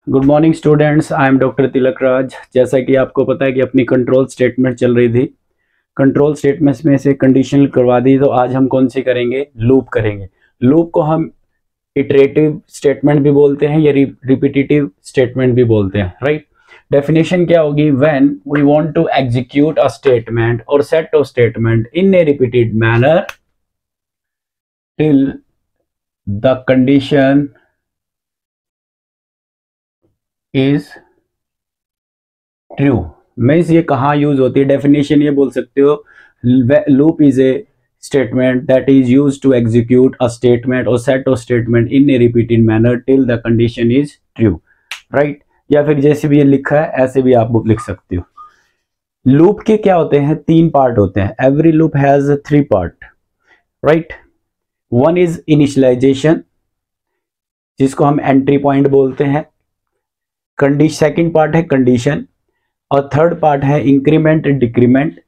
Good morning students, I am doctor Tilak Raj. जैसा कि आपको पता है कि अपनी कंट्रोल स्टेटमेंट चल रही थी। कंट्रोल स्टेटमेंट्स में से कंडीशनल करवा दी, तो आज हम कौन सी करेंगे? लूप करेंगे। लूप को हम इटरेटिव स्टेटमेंट भी बोलते हैं या रिपीटिटिव स्टेटमेंट भी बोलते हैं, राइट। डेफिनेशन क्या होगी? When we want to execute a statement or set of statement in a repeated manner till the condition is true. Means ये कहाँ यूज होती है? डेफिनेशन ये बोल सकते हो, loop is a statement that is use to execute a statement or set of statement in a repeated manner till the condition is true, right. या फिर जैसे भी ये लिखा है ऐसे भी आप लिख सकते हो। लूप के क्या होते हैं? 3 पार्ट होते हैं। Every loop has 3 part, right. One is initialization, जिसको हम एंट्री पॉइंट बोलते हैं। सेकंड पार्ट है कंडीशन, और थर्ड पार्ट है इंक्रीमेंट डिक्रीमेंट,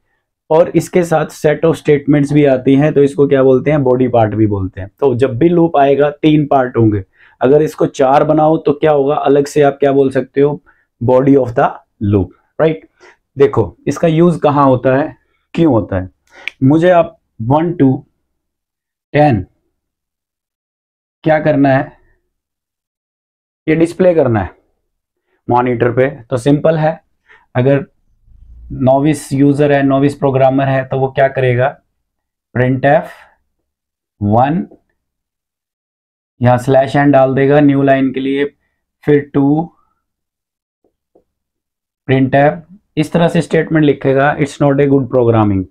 और इसके साथ सेट ऑफ स्टेटमेंट्स भी आती हैं, तो इसको क्या बोलते हैं? बॉडी पार्ट भी बोलते हैं। तो जब भी लूप आएगा 3 पार्ट होंगे। अगर इसको 4 बनाओ तो क्या होगा? अलग से आप क्या बोल सकते हो? Body of the loop, right. देखो इसका यूज कहाँ होता है, क्यों होता है? मुझे आप 1 to 10 क्या करना है? ये डिस्प्ले करना है मॉनिटर पे। तो सिंपल है, अगर नोविस यूजर है, नोविस प्रोग्रामर है, तो वो क्या करेगा? printf 1, यहां स्लैश एन डाल देगा न्यू लाइन के लिए, फिर 2 printf, इस तरह से स्टेटमेंट लिखेगा। It's not a good programming.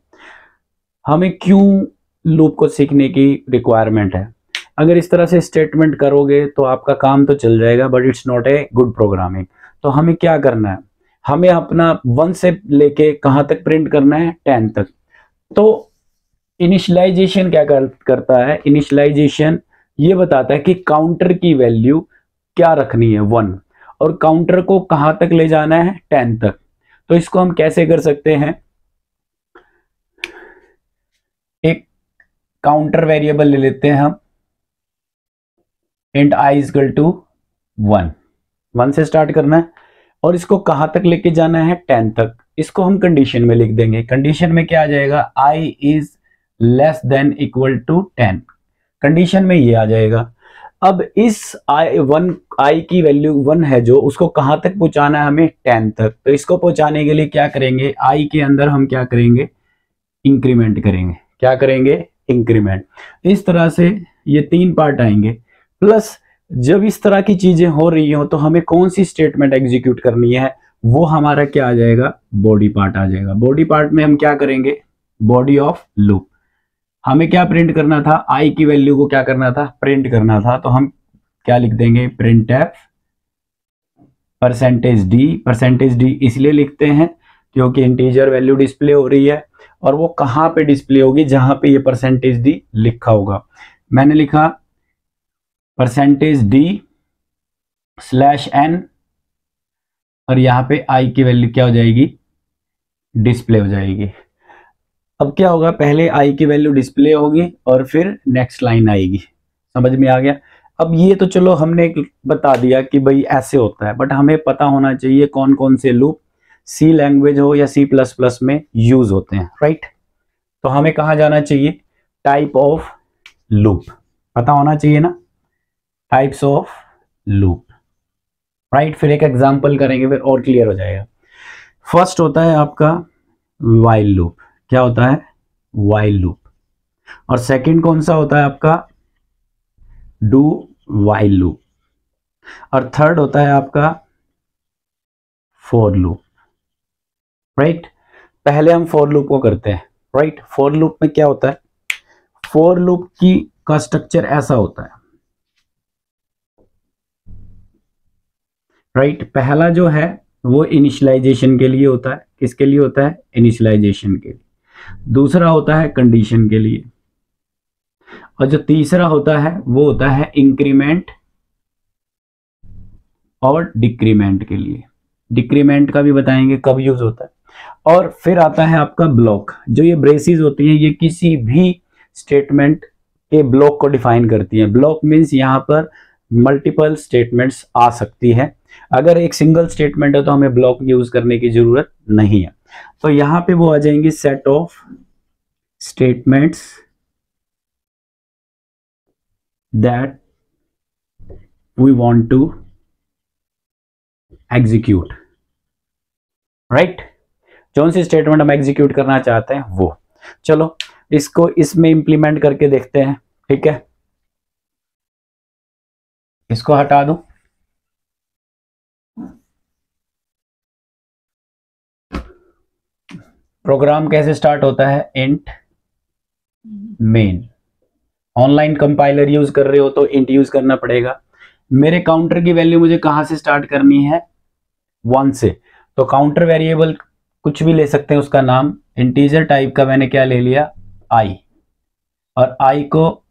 हमें क्यों लूप को सीखने की रिक्वायरमेंट है? अगर इस तरह से स्टेटमेंट करोगे तो आपका काम तो चल जाएगा, but it's not a good programming. तो हमें क्या करना है? हमें अपना 1 से लेके कहां तक प्रिंट करना है? 10 तक। तो इनिशियलाइजेशन क्या करता है? इनिशियलाइजेशन ये बताता है कि काउंटर की वैल्यू क्या रखनी है, 1, और काउंटर को कहां तक ले जाना है? 10 तक। तो इसको हम कैसे कर सकते हैं? एक काउंटर वेरिएबल ले लेते हैं हम, इंट i इक्वल टू 1 से स्टार्ट करना है, और इसको कहां तक लेके जाना है? 10 तक। इसको हम कंडीशन में लिख देंगे। कंडीशन में क्या आ जाएगा? i is less than equal to 10। Condition में ये आ जाएगा। अब इस i की वैल्यू 1 है जो, उसको कहां तक पहुंचाना है हमें? 10 तक। तो इसको पहुंचाने के लिए क्या करेंगे? i के अंदर हम क्या करेंगे? इंक्रीमेंट करेंगे। क्या करेंगे? इंक्रीमेंट। इस तरह से ये 3 पार्ट आएंगे। प्लस जब इस तरह की चीजें हो रही हो तो हमें कौन सी स्टेटमेंट एग्जीक्यूट करनी है? वो हमारा क्या आ जाएगा? बॉडी पार्ट आ जाएगा। बॉडी पार्ट में हम क्या करेंगे? Body of loop. हमें क्या प्रिंट करना था? i की वैल्यू को क्या करना था? प्रिंट करना था। तो हम क्या लिख देंगे? printf %d। %d इसलिए लिखते हैं क्योंकि इंटीजर वैल्यू डिस्प्ले हो रही है, और वो कहां पे डिस्प्ले होगी? जहां पे ये %d लिखा होगा। मैंने लिखा %d /n, और यहां पे i की वैल्यू क्या हो जाएगी? डिस्प्ले हो जाएगी। अब क्या होगा? पहले i की वैल्यू डिस्प्ले होगी और फिर नेक्स्ट लाइन आएगी। समझ में आ गया? अब ये तो चलो हमने बता दिया कि भाई ऐसे होता है, बट हमें पता होना चाहिए कौन कौन से लूप सी लैंग्वेज हो या C++ में यूज होते हैं, राइट। तो हमें कहाँ जाना चाहिए? टाइप ऑफ लूप पता होना चाहिए ना, टाइप्स ऑफ लूप, राइट। फिर एक एग्जांपल करेंगे, फिर और क्लियर हो जाएगा। फर्स्ट होता है आपका व्हाइल लूप। क्या होता है? While loop. और सेकंड कौन सा होता है आपका? Do while loop. और थर्ड होता है आपका फॉर लूप, राइट। पहले हम फॉर लूप को करते हैं, राइट। फॉर लूप में क्या होता है? फॉर लूप का स्ट्रक्चर ऐसा होता है, राइट। पहला जो है वो इनिशियलाइजेशन के लिए होता है। किसके लिए होता है? इनिशियलाइजेशन के लिए। दूसरा होता है कंडीशन के लिए, और जो तीसरा होता है वो होता है इंक्रीमेंट और डिक्रीमेंट के लिए। डिक्रीमेंट का भी बताएंगे कब यूज होता है। और फिर आता है आपका ब्लॉक। जो ये ब्रेसेस होती हैं, ये किसी भी स्टेटमेंट के ब्लॉक को डिफाइन करती हैं। ब्लॉक मीन्स यहाँ पर मल्टीपल स्टेटमेंट्स आ सकती है। अगर एक सिंगल स्टेटमेंट है तो हमें ब्लॉक यूज करने की जरूरत नहीं है। तो यहां पे वो आ जाएंगी set of statements that we want to execute, right. कौन सी स्टेटमेंट हम एग्जीक्यूट करना चाहते हैं वो। चलो इसको इसमें इंप्लीमेंट करके देखते हैं, ठीक है। इसको हटा दूं, प्रोग्राम कैसे स्टार्ट होता है, int main. Online compiler use कर रहे हो तो इंट यूज करना पड़ेगा। मेरे काउंटर की वैल्यू मुझे कहां से स्टार्ट करनी है, 1 से। तो काउंटर वेरिएबल कुछ भी ले सकते हैं, उसका नाम इंटीजर टाइप का मैंने क्या ले लिया, i, और i को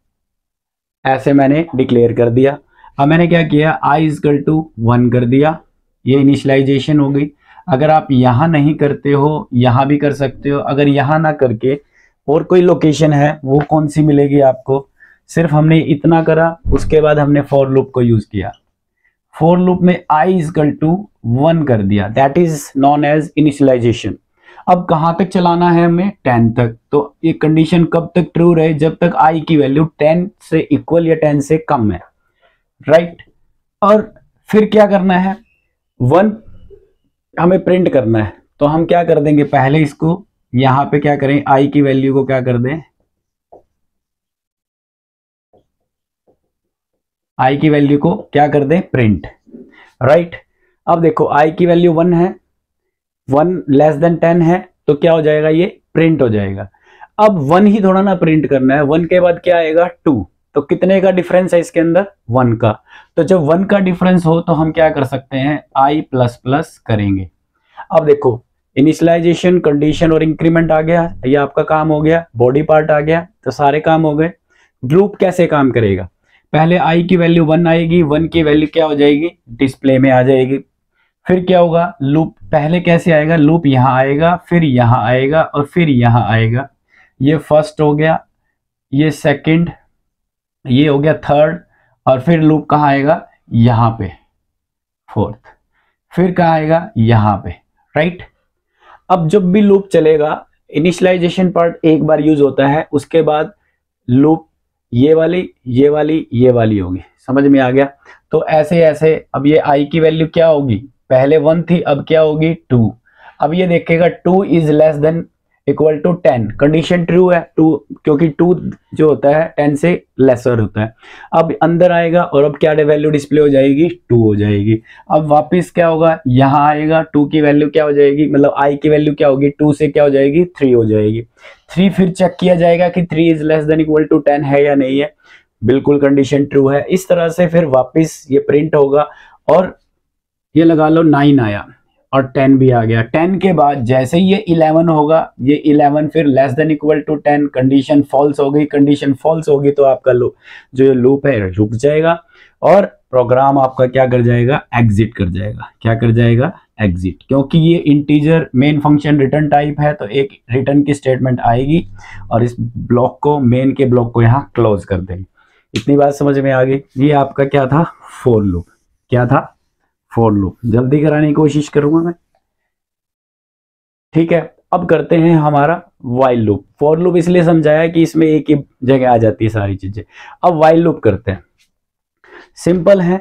ऐसे मैंने डिक्लेयर कर दिया। अब मैंने क्या किया, i इक्वल टू 1 कर दिया, ये इनिशियलाइजेशन हो गई। अगर आप यहां नहीं करते हो, यहां भी कर सकते हो। अगर यहां ना करके और कोई लोकेशन है, वो कौन सी मिलेगी आपको, सिर्फ हमने इतना करा, उसके बाद हमने फॉर लूप को यूज किया। फॉर लूप में i इक्वल टू 1 कर दिया, that is known as initialization. अब कहां तक चलाना है हमें, 10 तक। तो ये कंडीशन कब तक ट्रू रहे, जब तक i की वैल्यू 10 से इक्वल या 10 से कम है, राइट। और फिर क्या करना है, 1 हमें प्रिंट करना है। तो हम क्या कर देंगे, पहले इसको यहां पे क्या करें, i की वैल्यू को क्या कर दें, i की वैल्यू को क्या कर दें, प्रिंट, राइट। अब देखो i की वैल्यू 1 है, 1 लेस देन 10 है, तो क्या हो जाएगा, ये प्रिंट हो जाएगा। अब 1 ही थोड़ा ना प्रिंट करना है, 1 के बाद क्या आएगा, 2। तो कितने का डिफरेंस है इसके अंदर, 1 का। तो जब 1 का डिफरेंस हो तो हम क्या कर सकते हैं, i प्लस प्लस करेंगे। अब देखो इनिशियलाइजेशन, कंडीशन और इंक्रीमेंट आ गया, ये आपका काम हो गया, बॉडी पार्ट आ गया, तो सारे काम हो गए। लूप कैसे काम करेगा, पहले i की वैल्यू 1 आएगी, 1 की वैल्यू क्या हो जाएगी, डिस्प्ले में आ जाएगी। फिर क्या होगा, लूप पहले कैसे आएगा, लूप यहां आएगा, फिर यहां आएगा और फिर यहां आएगा। ये फर्स्ट हो गया, ये सेकंड, ये हो गया थर्ड, और फिर लूप कहां आएगा, यहां पे फोर्थ, फिर कहां आएगा, यहां पे, राइट। अब जब भी लूप चलेगा, इनिशियलाइजेशन पार्ट एक बार यूज होता है, उसके बाद लूप ये वाली ये वाली ये वाली होगी, समझ में आ गया। तो ऐसे ऐसे अब ये i की वैल्यू क्या होगी, पहले 1 थी, अब क्या होगी, 2। अब ये देखेगा 2 is less than equal to 10, condition true है, 2, क्योंकि 2 जो होता है 10 से लेसर होता है। अब अंदर आएगा और अब क्या वैल्यू डिस्प्ले हो जाएगी, 2 हो जाएगी। अब वापस क्या होगा, यहां आएगा, 2 की वैल्यू क्या हो जाएगी, मतलब i की वैल्यू क्या होगी, 2 से क्या हो जाएगी, 3 हो जाएगी। 3 फिर चेक किया जाएगा कि 3 is less than equal to 10 है या नहीं है, बिल्कुल कंडीशन ट्रू है। इस तरह से फिर वापस ये प्रिंट होगा, और ये लगा लो 9 आया और 10 भी आ गया। 10 के बाद जैसे ही ये 11 होगा, ये 11 फिर less than equal to 10, condition false हो गई। कंडीशन फॉल्स होगी तो आपका जो लूप है रुक जाएगा, और प्रोग्राम आपका क्या कर जाएगा, एग्जिट कर जाएगा। क्या कर जाएगा, एग्जिट, क्योंकि ये integer main function return type है, तो एक रिटर्न की स्टेटमेंट आएगी और इस ब्लॉक को, मेन के ब्लॉक को यहाँ क्लोज कर देंगे। इतनी बात समझ में आ गई। ये आपका क्या था, फॉर लूप। क्या था, फॉर लूप। जल्दी कराने की कोशिश करूंगा मैं, ठीक है। अब करते हैं हमारा वाइल लूप। फॉर लूप इसलिए समझाया कि इसमें एक ही जगह आ जाती है सारी चीजें। अब वाइल लूप करते हैं, सिंपल है।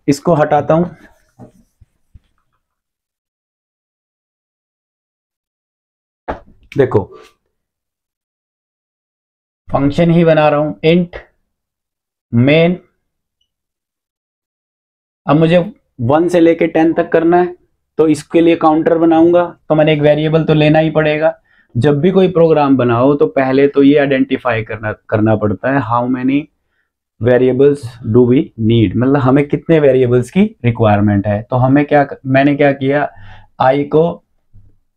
इसको हटाता हूं, देखो फंक्शन ही बना रहा हूं, इंट मेन। अब मुझे 1 से लेके 10 तक करना है, तो इसके लिए काउंटर बनाऊंगा, तो मैंने एक वेरिएबल तो लेना ही पड़ेगा। जब भी कोई प्रोग्राम बनाओ तो पहले तो ये आइडेंटिफाई करना पड़ता है, how many variables do we need, मतलब हमें कितने वेरिएबल्स की रिक्वायरमेंट है। तो हमें मैंने क्या किया, i को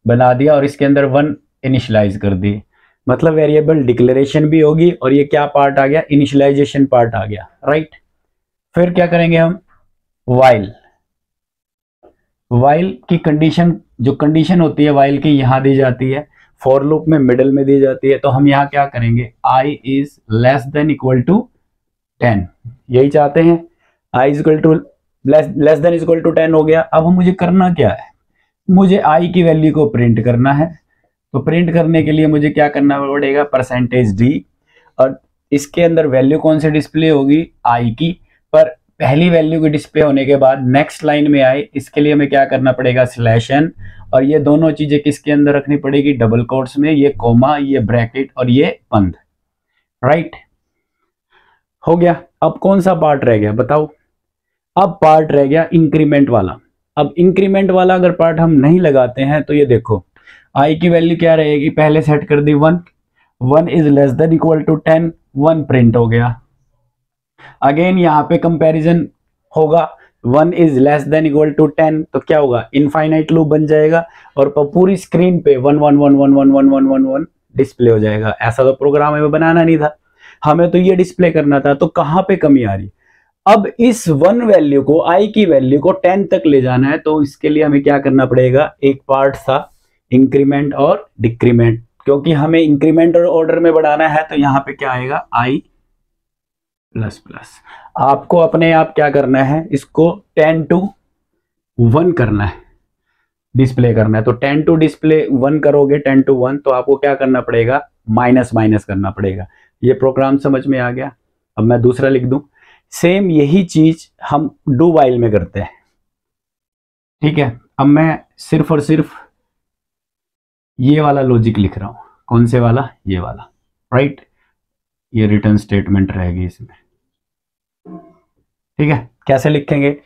बना दिया और इसके अंदर 1 इनिशियलाइज कर दी, मतलब वेरिएबल डिक्लेरेशन भी होगी और ये क्या पार्ट आ गया, इनिशियलाइजेशन पार्ट आ गया, राइट। फिर क्या करेंगे हम, वाइल की कंडीशन, जो कंडीशन होती है वाइल की, यहां दी जाती है, फॉर लूप में मिडिल में दी जाती है। तो हम यहां क्या करेंगे, i is less than equal to 10, यही चाहते हैं, i is equal to less than equal to 10 हो गया। अब मुझे करना क्या है, मुझे आई की वैल्यू को प्रिंट करना है। तो प्रिंट करने के लिए मुझे क्या करना पड़ेगा, परसेंटेज डी, और इसके अंदर वैल्यू कौन सी डिस्प्ले होगी, आई की। पर पहली वैल्यू की डिस्प्ले होने के बाद नेक्स्ट लाइन में आए, इसके लिए हमें क्या करना पड़ेगा, स्लैश एन, और ये दोनों चीजें किसके अंदर रखनी पड़ेगी, डबल कोट्स में, ये कोमा, ये ब्रैकेट और ये बंद। राइट, हो गया। अब कौन सा पार्ट रह गया बताओ, अब पार्ट रह गया इंक्रीमेंट वाला। अब इंक्रीमेंट वाला अगर पार्ट हम नहीं लगाते हैं तो ये देखो, आई की वैल्यू क्या रहेगी, पहले सेट कर दी 1, 1 is less than equal to 10, 1 print हो गया। अगेन यहाँ पे कंपैरिजन होगा, 1 is less than equal to 10, तो क्या होगा, इनफाइनाइट लूप बन जाएगा और पूरी स्क्रीन पे 1 1 1 1 1 1 1 1 1 डिस्प्ले हो जाएगा। ऐसा तो प्रोग्राम हमें बनाना नहीं था, हमें तो ये डिस्प्ले करना था। तो कहां पे कमी आ रही, अब इस 1 वैल्यू को, आई की वैल्यू को 10 तक ले जाना है, तो इसके लिए हमें क्या करना पड़ेगा, एक पार्ट था इंक्रीमेंट और डिक्रीमेंट। क्योंकि हमें इंक्रीमेंट और ऑर्डर में बढ़ाना है तो यहाँ पे क्या आएगा, आई प्लस प्लस। आपको अपने आप क्या करना है, इसको 10 to 1 करना है, डिस्प्ले करना है। तो 10 to डिस्प्ले 1 करोगे, 10 to 1, तो आपको क्या करना पड़ेगा, माइनस माइनस करना पड़ेगा। ये प्रोग्राम समझ में आ गया। अब मैं दूसरा लिख दूं, सेम यही चीज हम डू वाइल में करते हैं। ठीक है, अब मैं सिर्फ और सिर्फ ये वाला लॉजिक लिख रहा हूं। कौन से वाला, ये वाला। राइट, ये रिटर्न स्टेटमेंट रहेगी इसमें। ठीक है, कैसे लिखेंगे,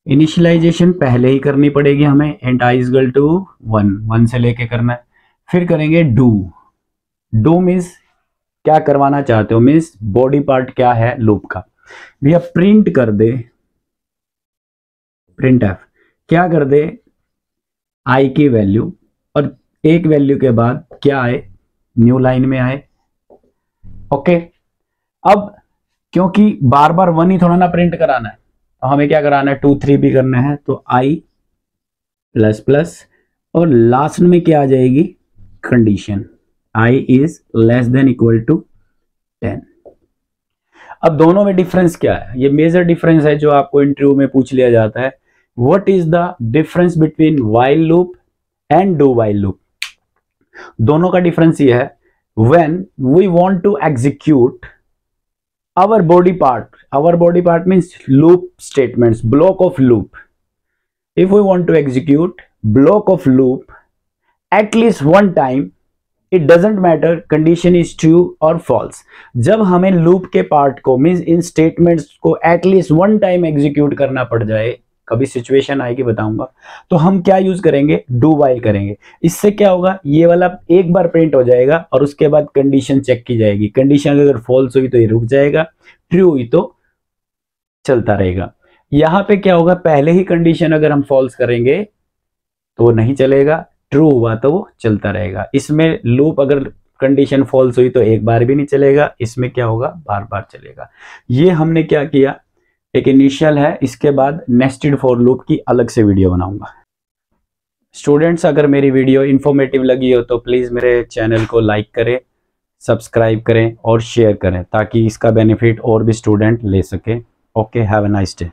इनिशियलाइजेशन पहले ही करनी पड़ेगी हमें, and I is equal to 1, 1 से लेके करना है। फिर करेंगे डू। डू मीन्स क्या करवाना चाहते हो, मीन्स बॉडी पार्ट क्या है लूप का। भैया प्रिंट कर दे, प्रिंट एफ क्या कर दे, आई की वैल्यू, और एक वैल्यू के बाद क्या आए, न्यू लाइन में आए। ओके, अब क्योंकि बार बार 1 ही थोड़ा ना प्रिंट कराना है, तो हमें क्या कराना है, 2 3 भी करना है। तो आई प्लस प्लस, और लास्ट में क्या आ जाएगी, condition I is less than equal to 10। अब दोनों में डिफरेंस क्या है, ये मेजर डिफरेंस है जो आपको इंटरव्यू में पूछ लिया जाता है। What is the difference between while loop and do while loop. दोनों का डिफरेंस ये है, when we want to execute our body part means loop statements, block of loop. If we want to execute block of loop at least one time, it doesn't matter condition is true or false. जब हमें loop के part को means इन statements को at least one time execute करना पड़ जाए, कभी situation आएगी बताऊंगा, तो हम क्या यूज करेंगे, डू वाइल करेंगे। इससे क्या होगा, ये वाला एक बार प्रिंट हो जाएगा और उसके बाद कंडीशन चेक की जाएगी। कंडीशन अगर फॉल्स हुई तो ये रुक जाएगा, ट्रू हुई तो चलता रहेगा। यहां पे क्या होगा, पहले ही कंडीशन अगर हम फॉल्स करेंगे तो वो नहीं चलेगा, ट्रू हुआ तो वो चलता रहेगा। इसमें लूप अगर कंडीशन फॉल्स हुई तो एक बार भी नहीं चलेगा, इसमें क्या होगा, बार बार चलेगा। ये हमने क्या किया, एक इनिशियल है, इसके बाद नेस्टेड फॉर लूप की अलग से वीडियो बनाऊंगा। स्टूडेंट्स, अगर मेरी वीडियो इन्फॉर्मेटिव लगी हो तो प्लीज़ मेरे चैनल को लाइक करें, सब्सक्राइब करें और शेयर करें, ताकि इसका बेनिफिट और भी स्टूडेंट ले सके। Okay, have a nice day.